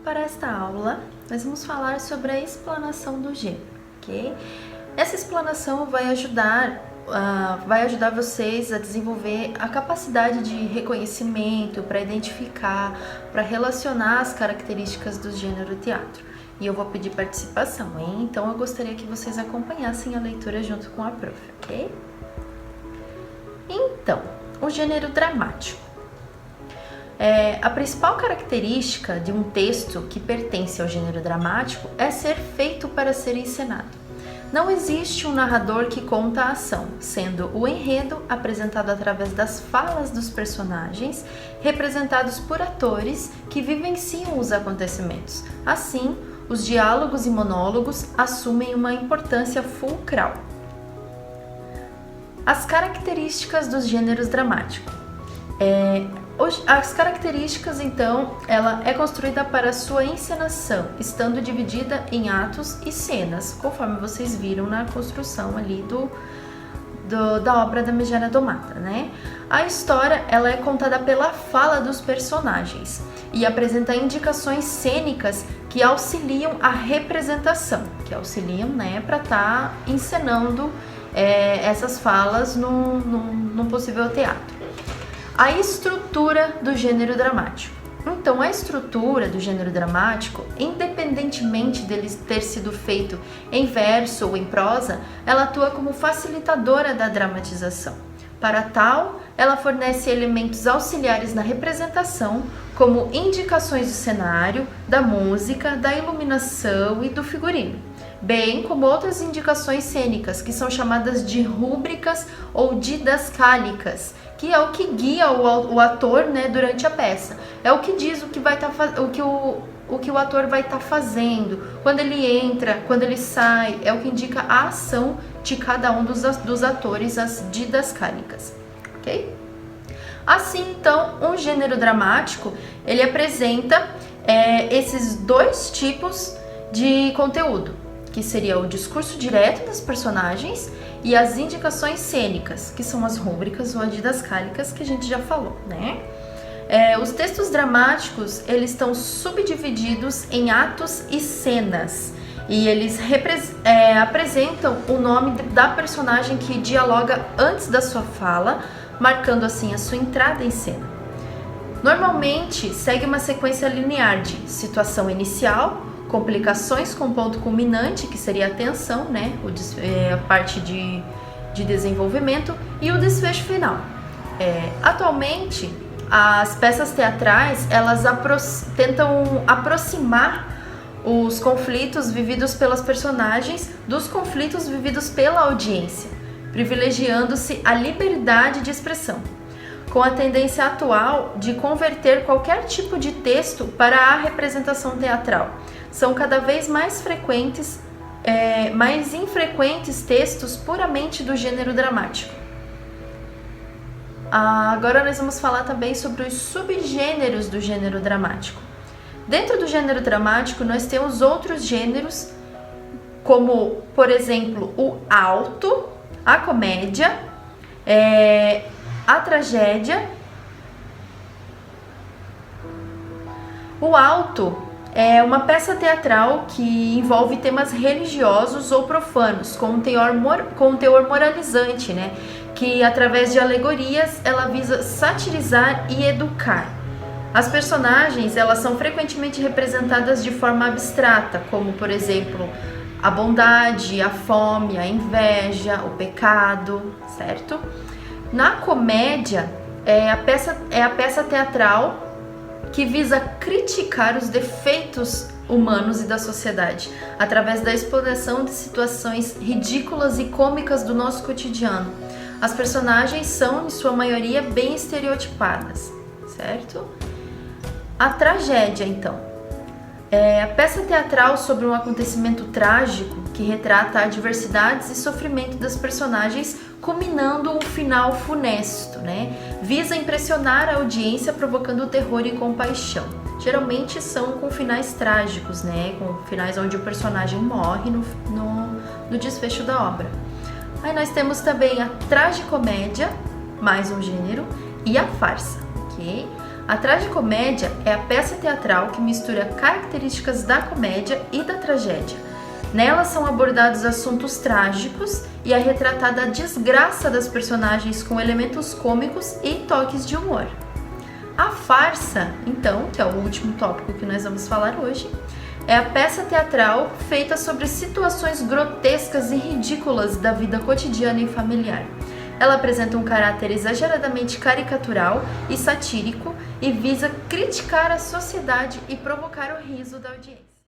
para esta aula, nós vamos falar sobre a explanação do gênero, ok? Essa explanação vai ajudar vocês a desenvolver a capacidade de reconhecimento, para identificar, para relacionar as características do gênero teatro. E eu vou pedir participação, hein? Então eu gostaria que vocês acompanhassem a leitura junto com a prof, ok? Então, o gênero dramático. A principal característica de um texto que pertence ao gênero dramático é ser feito para ser encenado. Não existe um narrador que conta a ação, sendo o enredo apresentado através das falas dos personagens, representados por atores que vivenciam os acontecimentos. Assim, os diálogos e monólogos assumem uma importância fulcral. As características dos gêneros dramáticos. As características, então, ela é construída para sua encenação, estando dividida em atos e cenas, conforme vocês viram na construção ali da obra da Megera Domata, né? A história, ela é contada pela fala dos personagens e apresenta indicações cênicas que auxiliam a representação, que auxiliam, né, para estar encenando essas falas num possível teatro. A estrutura do gênero dramático. Então, a estrutura do gênero dramático, independentemente dele ter sido feito em verso ou em prosa, ela atua como facilitadora da dramatização. Para tal, ela fornece elementos auxiliares na representação, como indicações do cenário, da música, da iluminação e do figurino, bem como outras indicações cênicas, que são chamadas de rúbricas ou didascálicas, que é o que guia o ator, né, durante a peça. É o que diz o que o ator vai estar fazendo, quando ele entra, quando ele sai, é o que indica a ação de cada um dos atores, as didascálicas, ok? Assim, então, um gênero dramático, ele apresenta esses dois tipos de conteúdo, que seria o discurso direto das personagens e as indicações cênicas, que são as rúbricas ou didascálicas que a gente já falou, né? Os textos dramáticos, eles estão subdivididos em atos e cenas, e eles apresentam o nome da personagem que dialoga antes da sua fala, marcando assim a sua entrada em cena. Normalmente, segue uma sequência linear de situação inicial, complicações com ponto culminante, que seria a tensão, né? A parte de desenvolvimento, e o desfecho final. Atualmente, as peças teatrais, elas tentam aproximar os conflitos vividos pelas personagens dos conflitos vividos pela audiência, privilegiando-se a liberdade de expressão, com a tendência atual de converter qualquer tipo de texto para a representação teatral. São cada vez mais infrequentes textos puramente do gênero dramático. Agora nós vamos falar também sobre os subgêneros do gênero dramático. Dentro do gênero dramático, nós temos outros gêneros, como, por exemplo, o alto, a comédia, a tragédia. O alto é uma peça teatral que envolve temas religiosos ou profanos, com um teor moralizante, né? Que, através de alegorias, ela visa satirizar e educar. As personagens, elas são frequentemente representadas de forma abstrata, como, por exemplo, a bondade, a fome, a inveja, o pecado, certo? Na comédia, a peça teatral que visa criticar os defeitos humanos e da sociedade, através da exploração de situações ridículas e cômicas do nosso cotidiano. As personagens são, em sua maioria, bem estereotipadas, certo? A tragédia, então. A peça teatral sobre um acontecimento trágico que retrata adversidades e sofrimento das personagens, culminando um final funesto, né? Visa impressionar a audiência, provocando terror e compaixão. Geralmente são com finais trágicos, né? Com finais onde o personagem morre no desfecho da obra. Aí nós temos também a tragicomédia, mais um gênero, e a farsa, ok? A tragicomédia é a peça teatral que mistura características da comédia e da tragédia. Nela são abordados assuntos trágicos e é retratada a desgraça das personagens com elementos cômicos e toques de humor. A farsa, então, que é o último tópico que nós vamos falar hoje, é a peça teatral feita sobre situações grotescas e ridículas da vida cotidiana e familiar. Ela apresenta um caráter exageradamente caricatural e satírico e visa criticar a sociedade e provocar o riso da audiência.